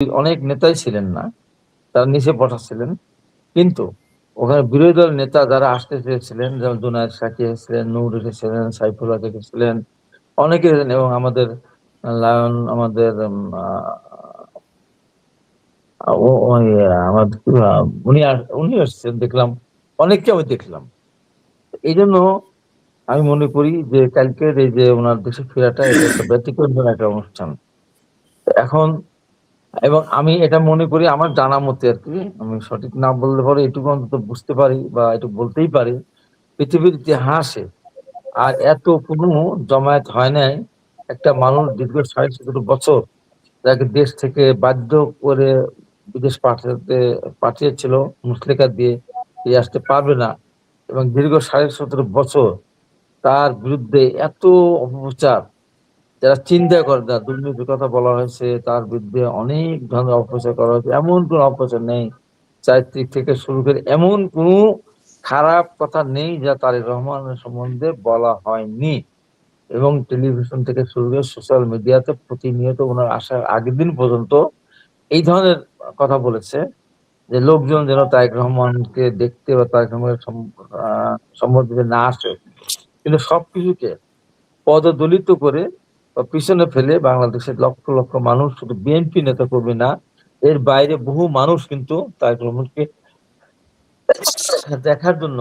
অনেক নেতাই ছিলেন না, তারা নিচে বসাচ্ছিলেন। কিন্তু ওখানে বিরোধী দলের নেতা যারা আসতে চেয়েছিলেন, যেমন জুনায়েদ সাকি এসেছিলেন, নূর এসেছিলেন, সাইফুল হক এসেছিলেন, অনেকে এসেছেন এবং আমাদের লায়ন আমাদের আমাদের উনি আসছেন দেখলাম, অনেককে আমি দেখলাম। এই জন্য আমি মনে করি যে কালকের এই যে ওনার দেশে ফেরাটা এটা একটা ব্যতিক্রম একটা অনুষ্ঠান। এখন এবং আমি এটা মনে করি আমার জানা মতে আরকি, আমি সঠিক না বললে পরে এটুকু অন্তত বুঝতে পারি বা এটুকু বলতেই পারি, পৃথিবীর ইতিহাসে আর এত কোনো জমায়েত হয় নাই। একটা মানুষ দীর্ঘ ১৭.৫ বছর যাকে দেশ থেকে বাধ্য করে বিদেশ পাঠিয়েছিল মুচলেকা দিয়ে, ফিরে আসতে পারবে না এবং দীর্ঘ ১৭.৫ বছর তার বিরুদ্ধে এত অপপ্রচার, যারা চিন্তা করে না, দুর্নীতির কথা বলা হয়েছে, তার বিরুদ্ধে অনেক ধরনের অপপ্রচার করা হয়েছে। এমন কোনো অপপ্রচার নেই, চারিত্রিক থেকে শুরু করে এমন কোনো খারাপ কথা নেই যা তারেক রহমানের সম্বন্ধে বলা হয়নি। এবং টেলিভিশন থেকে শুরু করে সোশ্যাল মিডিয়াতে প্রতিনিয়ত উনার আসার আগের দিন পর্যন্ত এই ধরনের কথা বলেছে যে লোকজন যেন তারেক রহমানকে দেখতে বা তারেক রহমানের সম্বন্ধে না আসে। কিন্তু সবকিছুকে পদদলিত করে বা পিছনে ফেলে বাংলাদেশের লক্ষ লক্ষ মানুষ, শুধু বিএনপি নেতাকর্মী না, এর বাইরে বহু মানুষ কিন্তু তারেক রহমানকে দেখার জন্য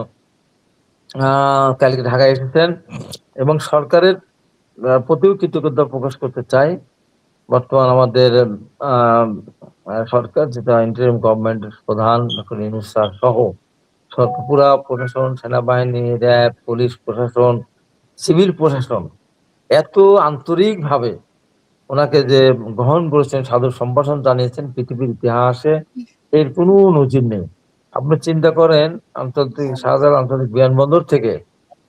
কালকে ঢাকায় এসেছেন এবং সরকারের প্রতিও কৃতজ্ঞতা প্রকাশ করতে চাই। বর্তমান আমাদের সরকার, যেটা ইন্টারিম গভর্নমেন্টের প্রধান ডক্টর ইউনূস স্যার সহ পুরা প্রশাসন, সেনাবাহিনী, র‍্যাব, পুলিশ প্রশাসন, সিভিল প্রশাসন এত আন্তরিকভাবে উনাকে যে গ্রহণ করেছেন, সাদর সম্ভাষণ জানিয়েছেন, পৃথিবীর ইতিহাসে এর কোনো নজির নেই। আপনি চিন্তা করেন, শাহজালাল আন্তর্জাতিক বিমানবন্দর থেকে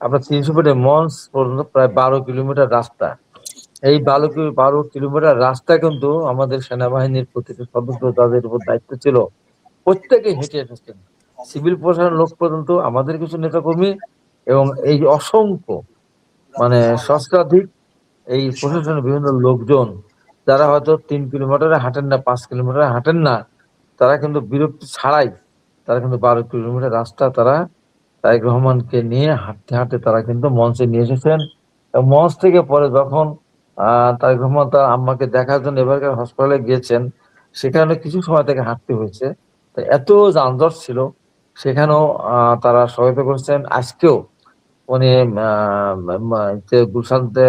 আপনার ৩০০ ফিটের মঞ্চ পর্যন্ত প্রায় ১২ কিলোমিটার রাস্তা। এই ১২ কিলোমিটার রাস্তা কিন্তু আমাদের সেনাবাহিনীর প্রতিটি সদস্য, যাদের উপর দায়িত্ব ছিল, প্রত্যেকে হেঁটে এসেছেন। সিভিল প্রশাসনের লোক পর্যন্ত, আমাদের কিছু নেতাকর্মী এবং এই যে অসংখ্য মানে সহস্রাধিক এই প্রশাসনের বিভিন্ন লোকজন, যারা হয়তো ৩ কিলোমিটারে হাঁটেন না, ৫ কিলোমিটারে হাঁটেন না, তারা কিন্তু বিরক্তি ছাড়াই তারা কিন্তু ১২ কিলোমিটার রাস্তা তারা তারেক রহমানকে নিয়ে হাঁটতে, হাঁটতে তারা কিন্তু মঞ্চে নিয়ে এসেছেন। এবং মঞ্চ থেকে পরে যখন তারেক রহমান তার আম্মাকে দেখার জন্য এবারকার হাসপাতালে গিয়েছেন, সেখানে কিছু সময় তাকে হাঁটতে হয়েছে। তো এত যানজট ছিল, সেখানেও তারা সহায়তা করেছেন। আজকেও উনি যে গুলশানতে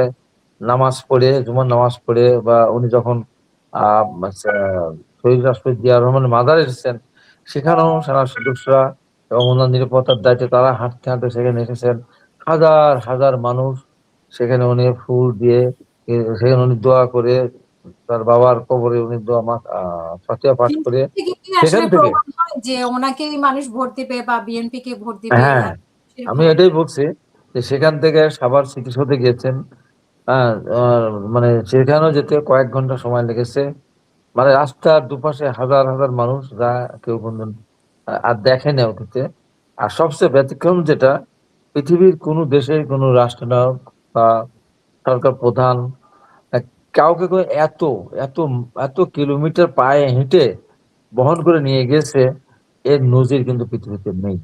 নামাজ পড়ে, জুমার নামাজ পড়ে বা উনি যখন শহীদ রাষ্ট্রপতি জিয়া রহমানের মাজারে এসেছেন, সেখানেও সেনা সদস্যরা এবং অন্যান্য নিরাপত্তার দায়িত্বে তারা হাঁটতে, হাঁটতে সেখানে এসেছেন। হাজার, হাজার মানুষ সেখানে উনি ফুল দিয়ে সেখানে উনি দোয়া করে, তার বাবার কবরে উনি দোয়া ফাতিহা পাঠ কিন্তু করে থেকে কি সেখান আসলে থেকে প্রমাণ হয় যে ওনাকেই মানুষ ভোট দিবে বা বিএনপি কে ভোট দিবে হ্যাঁ, আমি সেরকম? এটাই বলছি যে সেখান থেকে সাভার স্মৃতিসৌধে গিয়েছেন। হ্যাঁ, মানে সেখানেও যেতে কয়েক ঘন্টা সময় লেগেছে। মানে রাস্তার দুপাশে হাজার, হাজার মানুষ, যা কেউ কোনদিন আর দেখেনি অতীতে। আর সবচেয়ে ব্যতিক্রম যেটা, পৃথিবীর কোনো দেশের কোনো রাষ্ট্রনায়ক বা সরকার প্রধান আ কাউকে করে এত, এত, এত কিলোমিটার পায়ে হেঁটে বহন করে নিয়ে গেছে, এর নজির কিন্তু পৃথিবীতে নেই।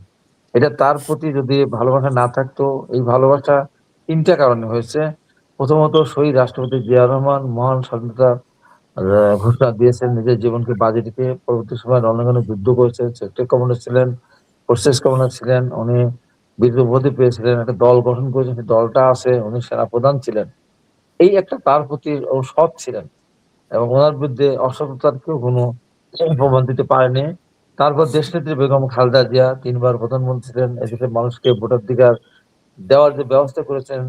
এটা তার প্রতি যদি ভালোবাসা না থাকতো, এই ভালোবাসা ৩ টা কারণে হয়েছে। প্রথমত, শহীদ রাষ্ট্রপতি জিয়াউর রহমান মহান স্বাধীনতা আ ঘোষণা দিয়েছেন, নিজের জীবনকে বাজি রেখে পরবর্তী সময়ে রণাঙ্গনে যুদ্ধ করেছেন, সেক্টর কমান্ডার ছিলেন, ফোর্সেস কমান্ডার ছিলেন। উনি বীর উপাধি পেয়েছিলেন, একটা দল গঠন করেছেন, সেই দলটা আছে, উনি সেনাপ্রধান ছিলেন। এই একটা তার প্রতি সৎ ছিলেন এবং উনার বিরুদ্ধে অসততার কেউ কোনো প্রমাণ দিতে পারেনি। তারপর দেশনেত্রী বেগম খালেদা জিয়া ৩ বার প্রধানমন্ত্রী ছিলেন। এদেশের মানুষকে ভোটাধিকার দেওয়ার যে ব্যবস্থা করেছেন,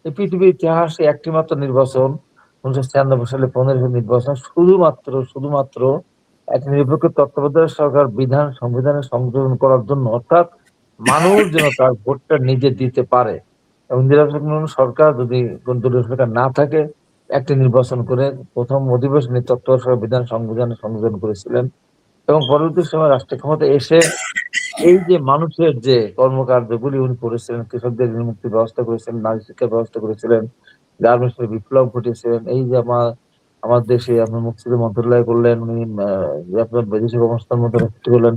এই পৃথিবীর ইতিহাসে একটি মাত্র নির্বাচন, ১৯৯৬ সালে ১৫ নির্বাচন, শুধুমাত্র একটা নিরপেক্ষ তত্ত্বাবধায়ক সরকার সংবিধানে সংযোজন করার জন্য, অর্থাৎ মানুষ যেন তার ভোটটা নিজে দিতে পারে এবং নিরপেক্ষ সরকার যদি কোন দলীয় সরকার না থাকে, একটি নির্বাচন করে ১ম অধিবেশনে তত্ত্বাবধায়ক সরকার সংবিধানে সংযোজন করেছিলেন এবং পরবর্তী সময়ে রাষ্ট্রীয় ক্ষমতায় এসে এই যে মানুষের যে কর্মকাণ্ডগুলি উনি করেছিলেন, কৃষকদের ঋণ মুক্তির ব্যবস্থা করেছিলেন, নারী শিক্ষার ব্যবস্থা করেছিলেন, গার্মেন্টস এর বিপ্লব ঘটিয়েছিলেন। এই যে আমার দেশে আপনার মুক্তিযুদ্ধ মন্ত্রণালয় করলেন উনি, আপনার বৈদেশিক অবস্থান মন্ত্রণালয় করলেন।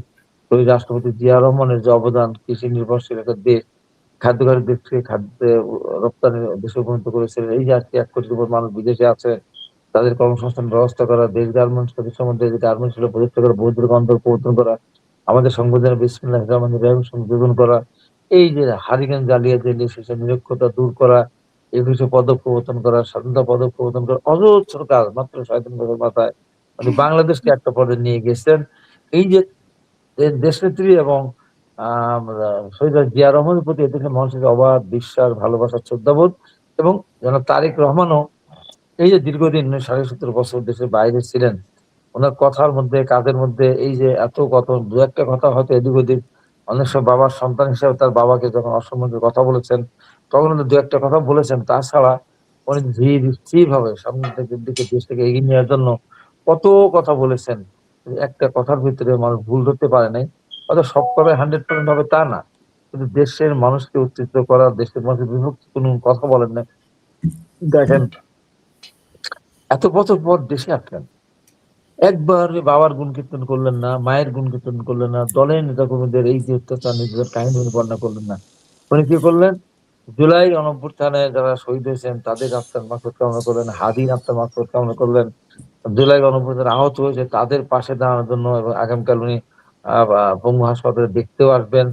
ওই রাষ্ট্রপতি জিয়া রহমানের যে অবদান, কৃষি নির্ভরশীল একটা দেশ, খাদ্যঘরের দেশ থেকে খাদ্যে রপ্তানি দেশে পরিণত করেছিলেন। এই যে আজকে ১ কোটির উপর মানুষ বিদেশে আছে, তাদের কর্মসংস্থানের ব্যবস্থা করা, দেশ গার্মেন্টস প্রতিষ্ঠার মধ্যে যে গার্মেন্টস গুলো প্রতিষ্ঠা করা, বৈদ্যুতিক অন্তর্প্রবর্তন করা, আমাদের সংবিধানে বিসমিল্লাহির রহমানির রহিম সংযোজন করা, এই যে হারিকেন জ্বালিয়ে জ্বালিয়ে সেসব নিরক্ষরতা দূর করা, এগুলো পদক প্রবর্তন করা, স্বাধীনতা পদক প্রবর্তন করা, অজস্র কাজ মাত্র ৩.৫ বছর মাথায় উনি বাংলাদেশকে একটা পর্যায়ে নিয়ে গেছেন। এই যে দেশনেত্রী এবং শহীদ জিয়া রহমানের প্রতি এদেশের মানুষের অবাধ বিশ্বাস, ভালোবাসা, শ্রদ্ধাবোধ, এবং জনাব তারেক রহমানও এই যে দীর্ঘদিন ১৭.৫ বছর দেশের বাইরে ছিলেন, উনার কথার মধ্যে, কাজের মধ্যে এই যে এত কত ২-১টা কথা হয়তো এদিক ওদিক, অনেক সময় বাবার সন্তান হিসেবে তার বাবাকে যখন অসম্মানের কথা বলেছেন, তখন উনি ২-১টা কথা বলেছেন। তাছাড়া উনি ধীর স্থিরভাবে সামনের দিকে দেশটাকে এগিয়ে নেওয়ার জন্য কত কথা বলেছেন। একটা কথার ভিতরে মানুষ ভুল ধরতে পারে নাই। হয়তো সব কথাই 100% হবে তা না। কিন্তু দেশের মানুষকে উত্তেজিত করা, দেশের মানুষের বিপক্ষে কোনো কথা বলেন নাই। দেখেন, এত বছর পর দেশে আসলেন। একবার বাবার গুণকীর্তন করলেন না, মায়ের গুণকীর্তন করলেন না, দলের নেতাকর্মীদের এই যে অত্যাচার নির্যাতনের কাহিনী উনি বর্ণনা করলেন না। উনি কি করলেন? জুলাই গণঅভ্যুত্থানে যারা শহীদ হয়েছেন তাদের আত্মার মাগফিরাত কামনা করলেন, হাদির আত্মার মাগফিরাত কামনা করলেন। জুলাই গণঅভ্যুত্থানে আহত হয়েছে তাদের পাশে দাঁড়ানোর জন্য, এবং আগামীকাল উনি পঙ্গু হাসপাতালে দেখতেও আসবেন।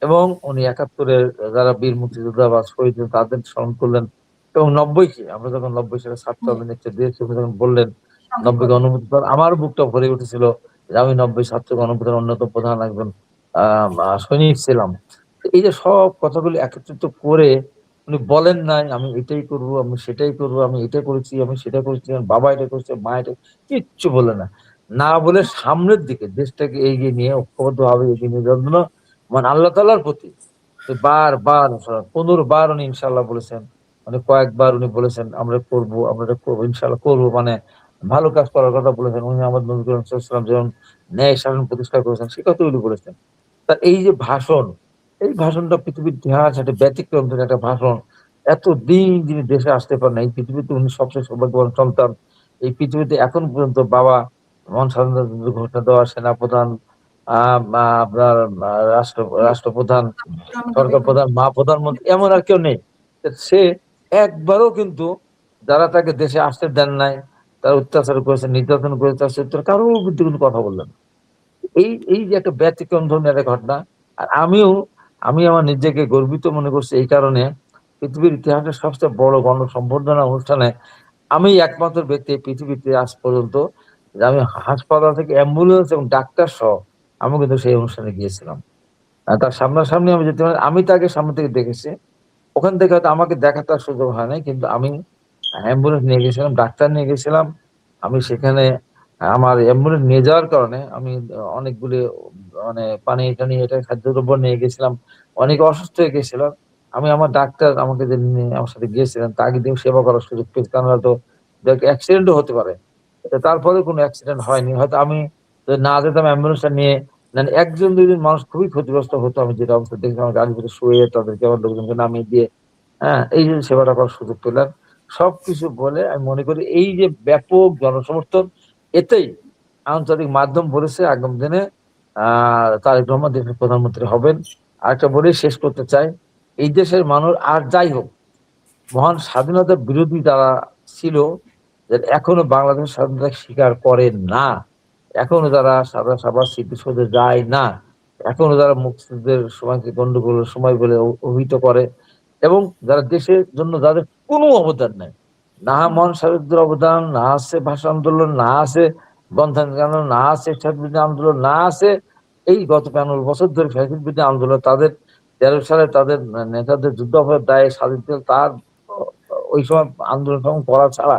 এবং উনি ৭১-এর যারা বীর মুক্তিযোদ্ধা বা শহীদ হয়েছেন তাদের স্মরণ করলেন। এবং ৯০ কে আমরা যখন ৯০ সালে ছাত্র হুম, আন্দোলন একটা দেশ উনি যখন বললেন, সঙ্গে ৯০ কে করলেন। অনুভূতি পর আমার বুকটা ভরে উঠেছিল যে আমি ৯০ ছাত্র গণঅভ্যুত্থানের অন্যতম প্রধান একজন আ আ সৈনিক ছিলাম। তো এই যে সব কথাগুলো একত্রিত করে উনি বলেন নাই আমি এটাই করব, আমি সেটাই করব, আমি এটা করেছি, আমি সেটা করেছি, আমার বাবা এটা করেছে, মা এটা, কিচ্ছু বললেন না। না বলে সামনের দিকে দেশটাকে এগিয়ে নিয়ে ঐক্যবদ্ধভাবে এগিয়ে নিয়ে যাওয়ার জন্য মানে আল্লাহ তাআলার প্রতি বারবার ১৫ বার উনি ইনশাআল্লাহ বলেছেন। মানে কয়েকবার উনি বলেছেন, "আমরা করব, আমরা এটা করব, ইনশাআল্লাহ করব।" মানে ভালো কাজ করার কথা বলেছেন। উনি আমাদের নবী করিম সাল্লাল্লাহু আলাইহি ওয়াসাল্লাম যেমন ন্যায় শাসন প্রতিষ্ঠা করেছেন, সে কথাই উনি বলেছেন। তার এই যে ভাষণ, এই ভাষণটা পৃথিবীর ইতিহাস একটা ব্যতিক্রম থেকে একটা ভাষণ। এতদিন যিনি দেশে আসতে পারেন নাই, এই পৃথিবীতে উনি সবচেয়ে সৌভাগ্যবান সন্তান। এই পৃথিবীতে এখন পর্যন্ত বাবা মহান স্বাধীনতা যুদ্ধের ঘোষণা দেওয়া সেনাপ্রধান, আ মা আপনার রাষ্ট্রপ্রধান, সরকার প্রধান, প্রধানমন্ত্রী, এমন আর কেউ নেই। তা সে একবারও কিন্তু যারা তাকে দেশে আসতে দেন নাই, তারা অত্যাচার করেছে, নির্যাতন করেছে, তার সে কারো বিরুদ্ধে কোনো কথা বললেন না। এই যে একটা ব্যতিক্রম ধরনের একটা ঘটনা। আর আমি আমার নিজেকে গর্বিত মনে করছি এই কারণে, পৃথিবীর ইতিহাসের সবচেয়ে বড় গণসংবর্ধনা অনুষ্ঠানে আমি একমাত্র ব্যক্তি এই পৃথিবীতে আজ পর্যন্ত যে আমি হাসপাতাল থেকে অ্যাম্বুলেন্স এবং ডাক্তার সহ আমি কিন্তু সেই অনুষ্ঠানে গিয়েছিলাম। তার সামনাসামনি আমি যেতে পারি, আমি তাকে সামনে থেকে দেখেছি। ওখান থেকে হয়তো আমাকে দেখার তার সুযোগ হয় নাই। কিন্তু আমি অ্যাম্বুলেন্স নিয়ে গেছিলাম, ডাক্তার নিয়ে গেছিলাম। আমি সেখানে আমার অ্যাম্বুলেন্স নিয়ে যাওয়ার কারণে আমি অনেকগুলি মানে পানি-টানি এটা খাদ্যদ্রব্য নিয়ে গেছিলাম। অনেকে অসুস্থ হয়ে গেছিলাম। আমি আমার ডাক্তার আমাকে যে নিয়ে আমার সাথে গিয়েছিলেন তাকে দিয়েও সেবা করার সুযোগ পেয়েছি। কারণ হয়তো অ্যাক্সিডেন্ট ও হতে পারে। তারপরেও কোনো অ্যাক্সিডেন্ট হয়নি। হয়তো আমি যদি না যেতাম অ্যাম্বুলেন্সটা নিয়ে, মানে ১ জন ২ জন মানুষ খুবই ক্ষতিগ্রস্ত হতো। আমি যেটা অবস্থা দেখলাম আমার গাড়ির ভিতরে শুয়ে তাদেরকে আবার লোকজনকে নামিয়ে দিয়ে, হ্যাঁ? এই যে সেবাটা করার সুযোগ পেলাম। সবকিছু বলে আমি মনে করি এই যে ব্যাপক জনসমর্থন, এতেই আন্তর্জাতিক মাধ্যম বলেছে আগামী দিনে আ তারেক রহমান দেশের প্রধানমন্ত্রী হবেন। আরেকটা বলেই শেষ করতে চাই। এই দেশের মানুষ আর যাই হোক, মহান স্বাধীনতা বিরোধী যারা ছিল, যে এখনো বাংলাদেশের স্বাধীনতা স্বীকার করে না। এখনো যারা সাদা সাবার স্মৃতিসৌধে যায় না। এখনো যারা মুক্তিযুদ্ধের সময়কে গন্ডগোলের সময় বলে অভিহিত করে, এবং যারা দেশের জন্য যাদের কোনো অবদান নাই। না হুম, মহান সাহিত্যের অবদান, না আছে ভাষা আন্দোলন, না আছে গণতান্ত্রিক আন্দোলন, না আছে এরশাদ বিরোধী আন্দোলন, না আছে এই গত ৫৫ বছর ধরে ফ্যাসিস্ট বিরোধী আন্দোলন। তাদের ১৩ সালে তাদের নেতাদের যুদ্ধাপরাধের দায়ে স্বাধীন ছিল তার অ ওই সময় আন্দোলন সংগ্রাম করা ছাড়া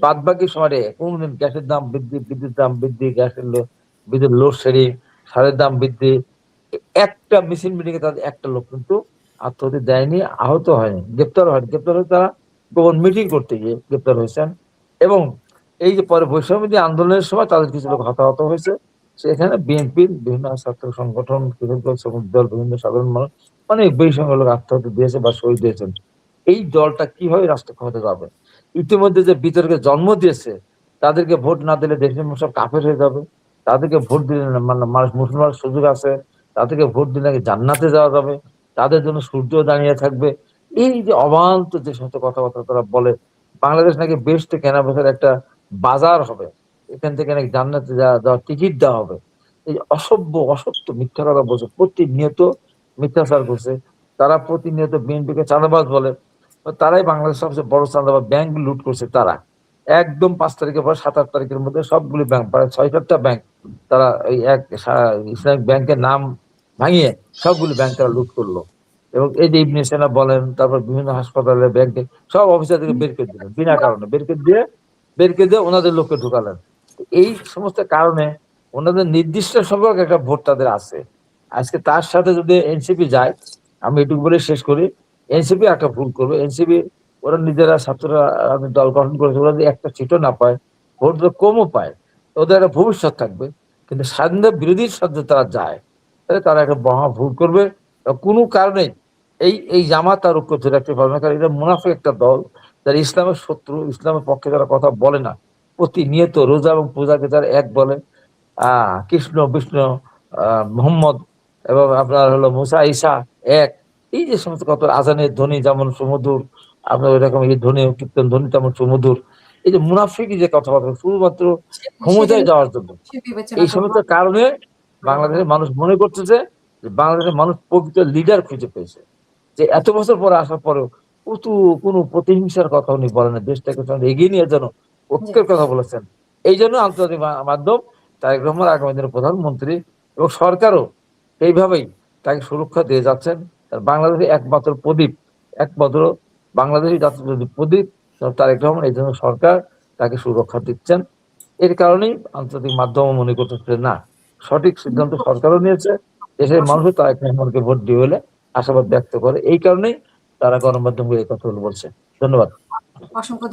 বাদবাকি সময়টা কোনদিন গ্যাসের দাম বৃদ্ধি, বিদ্যুৎ দাম বৃদ্ধি, গ্যাসের বিদ্যুৎ লোডশেডিং, সারের দাম বৃদ্ধি। একটা মিছিল মিটিং এ তাদের একটা লোক কিন্তু আত্মহত্যা দেয়নি, আহত হয়নি, গ্রেপ্তারও হয়নি। গ্রেপ্তার হয়ে তারা গোপন মিটিং করতে গিয়ে গ্রেপ্তার হয়েছেন। এবং এই যে পরে বৈষম্যবিরোধী আন্দোলনের সময় তাদের কিছু লোক হতাহত হয়েছে। সেখানে বিএনপির বিভিন্ন ছাত্র সংগঠন, কৃষক দল, শ্রমিক দল, বিভিন্ন সাধারণ মানুষ অনেক বেশি সংখ্যক লোক আত্মহত্যা দিয়েছে বা শহীদ হয়েছেন। এই দলটা কিভাবে রাষ্ট্র ক্ষমতায় যাবে? ইতিমধ্যে যে বিতর্কে জন্ম দিয়েছে, তাদেরকে ভোট না দিলে দেশের মানুষ সব কাফের হয়ে যাবে, তাদেরকে ভোট দিলে মানে মানুষ মুসলমানের সুযোগ আছে, তাদেরকে ভোট দিলে নাকি জান্নাতে যাওয়া যাবে, তাদের জন্য সূর্য দাঁড়িয়ে থাকবে, এই যে অবান্ত যে সমস্ত কথাবার্তা তারা বলে, বাংলাদেশ নাকি বেস্ট কেনা বেচার একটা বাজার হবে, এখান থেকে নাকি জান্নাতে যাওয়ার টিকিট দেওয়া হবে, এই অসভ্য অসত্য মিথ্যা কথা বলছে, প্রতিনিয়ত মিথ্যাচার করছে। তারা প্রতিনিয়ত বিএনপিকে চাঁদাবাজ বলে, তারাই বাংলাদেশের সবচেয়ে বড় চাঁদাবাজ, ব্যাংক লুট করছে তারা। একদম 5 তারিখের পর 7-8 তারিখের মধ্যে সবগুলি ব্যাংক, প্রায় 6-7টা ব্যাংক, তারা এই ইসলামিক ব্যাংকের নাম ভাঙিয়ে সবগুলি ব্যাংক তারা লুট করলো। এবং এই যে ইবনে সিনা বলেন, তারপর বিভিন্ন হাসপাতালে, ব্যাংকে সব অফিসার থেকে বের করে দিলেন বিনা কারণে, বের করে দিয়ে ওনাদের লোককে ঢুকালেন। এই সমস্ত কারণে ওনাদের নির্দিষ্ট সংখ্যক একটা ভোট তাদের আছে। আজকে তার সাথে যদি এনসিপি যায়, আমি এটুকু বলে শেষ করি, এনসিপি একটা ভুল করবে। এনসিপি ওরা নিজেরা ছাত্ররা দল গঠন করেছে, ওরা যদি একটা সিটও না পায়, ভোট যদি কমও পায়, ওদের একটা ভবিষ্যৎ থাকবে। কিন্তু স্বাধীনতা বিরোধীর সাথে তারা যায়, তাহলে তারা একটা মহা ভুল করবে। কোনো কারণে এই জামাত আর ঐক্য ধরে রাখতে পারবে না, কারণ এটা মুনাফিক একটা দল, যারা ইসলামের শত্রু, ইসলামের পক্ষে যারা কথা বলে না, প্রতিনিয়ত রোজা এবং পূজাকে যারা এক বলে, কৃষ্ণ বিষ্ণু মোহাম্মদ এবং আপনার হলো মুসা ঈসা এক, এই যে সমস্ত কত আজানের ধ্বনি যেমন সুমধুর, আপনার ওইরকম এই ধ্বনি কীর্তন ধ্বনি তেমন সুমধুর, এই যে মুনাফিকি যে কথাবার্তা শুধুমাত্র সেটা ক্ষমতায় যাওয়ার জন্য, সে বিবেচনা এই সমস্ত করবো। কারণে বাংলাদেশের মানুষ মনে করতেছে যে বাংলাদেশের মানুষ প্রকৃত লিডার খুঁজে পেয়েছে, যে এত বছর পরে আসার পরেও কোনো প্রতিহিংসার কথা উনি বলেন না, দেশটাকে এগিয়ে নিয়ে যেন ঐক্যের কথা বলেছেন। এই জন্য আন্তর্জাতিক মাধ্যম তারেক রহমান আগামী দিনের প্রধানমন্ত্রী এবং সরকারও এইভাবেই তাকে সুরক্ষা দিয়ে যাচ্ছেন। আর বাংলাদেশে একমাত্র বাংলাদেশি জাতীয় প্রদীপ তারেক রহমান, এই জন্য সরকার তাকে সুরক্ষা দিচ্ছেন। এর কারণেই আন্তর্জাতিক মাধ্যম মনে করতেছে না, সঠিক সিদ্ধান্ত সরকারও নিয়েছে, দেশের মানুষও তারেক রহমানকে ভোট দিয়ে হলে আশাবাদ ব্যক্ত করে। এই কারণেই তারা গণমাধ্যমকে এই কথাগুলো বলছে। ধন্যবাদ। অসংখ্য